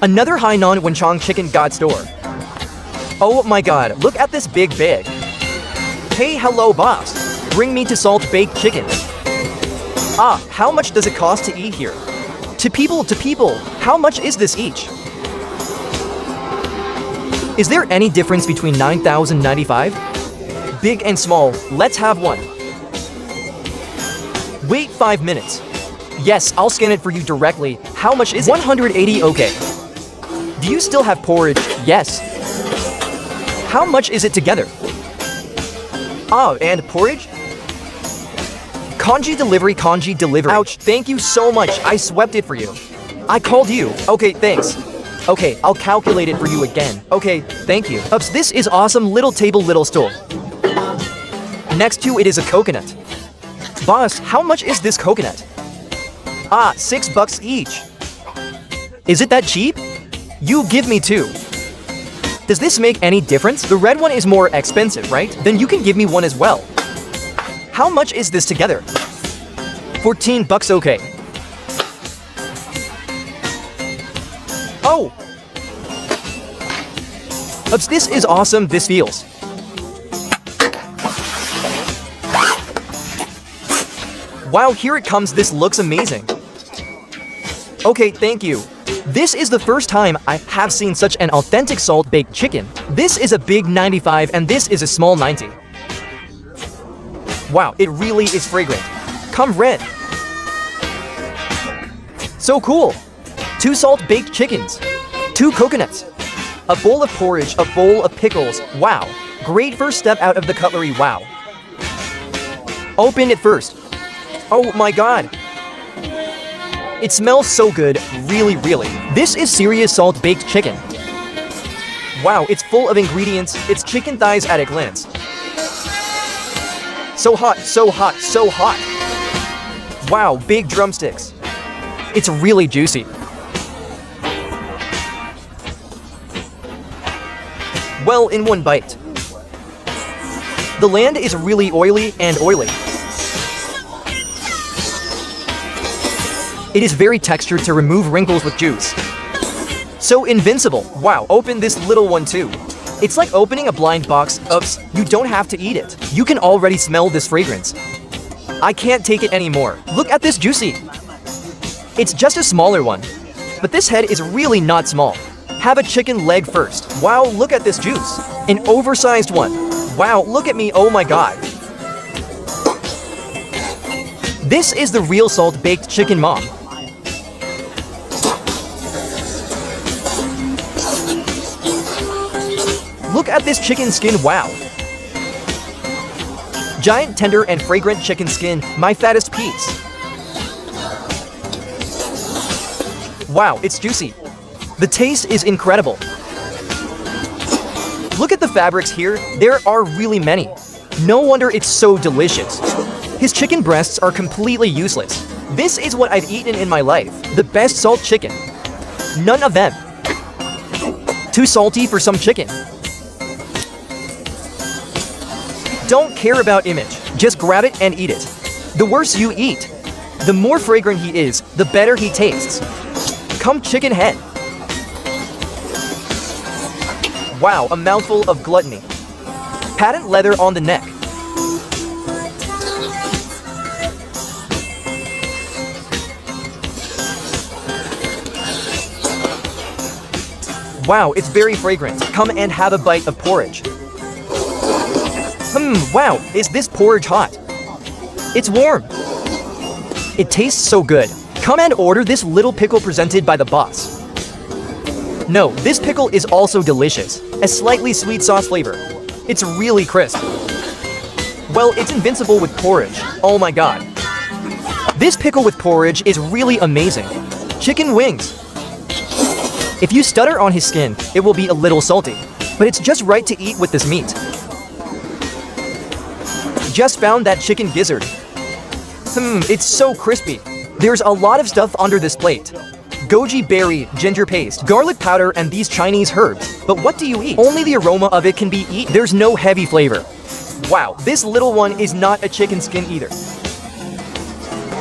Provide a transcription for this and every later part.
Another Hainan Wenchang chicken god store. Oh my god, look at this big bag. Hey, hello boss. Bring me to salt-baked chicken. Ah, how much does it cost to eat here? To people, how much is this each? Is there any difference between 9,095? Big and small, let's have one. Wait 5 minutes. Yes, I'll scan it for you directly. How much is it? 180, okay. Do you still have porridge? Yes. How much is it together? Ah, and porridge? Kanji delivery. Ouch, thank you so much. I swept it for you. I called you. Okay, thanks. Okay, I'll calculate it for you again. Okay, thank you. Ups, this is awesome. Little table, little stool. Next to it is a coconut. Boss, how much is this coconut? Ah, $6 each. Is it that cheap? You give me two. Does this make any difference? The red one is more expensive, right? Then you can give me one as well. How much is this together? $14, okay. Oh! Ups, this is awesome, this feels. Wow, here it comes, this looks amazing. Okay, thank you. This is the first time I have seen such an authentic salt-baked chicken. This is a big 95 and this is a small 90. Wow, it really is fragrant. Come red. So cool. 2 salt-baked chickens. 2 coconuts. A bowl of porridge, a bowl of pickles. Wow. Great first step out of the cutlery, wow. Open it first. Oh my god. It smells so good, really. This is serious salt-baked chicken. Wow, it's full of ingredients. It's chicken thighs at a glance. So hot. Wow, big drumsticks. It's really juicy. Well, in one bite. The land is really oily. It is very textured to remove wrinkles with juice. So invincible. Wow, open this little one too. It's like opening a blind box. Oops, you don't have to eat it. You can already smell this fragrance. I can't take it anymore. Look at this juicy. It's just a smaller one. But this head is really not small. Have a chicken leg first. Wow, look at this juice. An oversized one. Wow, look at me, oh my god. This is the real salt-baked chicken, mom. Look at this chicken skin, wow. Giant, tender, and fragrant chicken skin, my fattest piece. Wow, it's juicy. The taste is incredible. Look at the fabrics here, there are really many. No wonder it's so delicious. His chicken breasts are completely useless. This is what I've eaten in my life, the best salt chicken. None of them. Too salty for some chicken. Don't care about image, just grab it and eat it. The worse you eat, the more fragrant he is, the better he tastes. Come chicken head. Wow, a mouthful of gluttony. Patent leather on the neck. Wow, it's very fragrant. Come and have a bite of porridge. Wow, is this porridge hot? It's warm. It tastes so good. Come and order this little pickle presented by the boss. No, this pickle is also delicious. A slightly sweet sauce flavor. It's really crisp. Well, it's invincible with porridge. Oh my god. This pickle with porridge is really amazing. Chicken wings. If you stutter on his skin, it will be a little salty. But it's just right to eat with this meat. Just found that chicken gizzard. It's so crispy. There's a lot of stuff under this plate. Goji berry, ginger paste, garlic powder, and these Chinese herbs. But what do you eat? Only the aroma of it can be eaten. There's no heavy flavor. Wow, this little one is not a chicken skin either.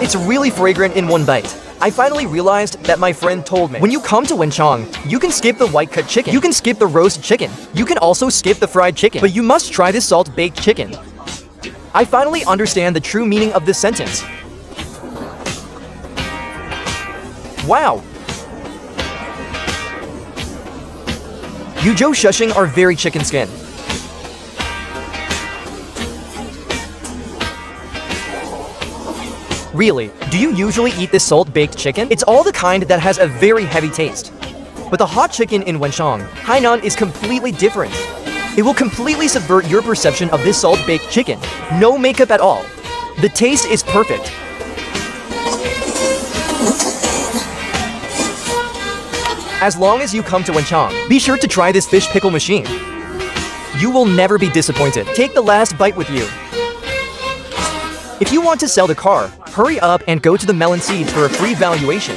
It's really fragrant in one bite. I finally realized that my friend told me. When you come to Wenchang, you can skip the white cut chicken. You can skip the roast chicken. You can also skip the fried chicken. But you must try this salt-baked chicken. I finally understand the true meaning of this sentence. Wow! Yuzhou Shushing are very chicken skin. Really, do you usually eat this salt-baked chicken? It's all the kind that has a very heavy taste. But the hot chicken in Wenchang, Hainan, is completely different. It will completely subvert your perception of this salt-baked chicken. No makeup at all. The taste is perfect. As long as you come to Wenchang, be sure to try this fish pickle machine. You will never be disappointed. Take the last bite with you. If you want to sell the car, hurry up and go to the melon seeds for a free valuation.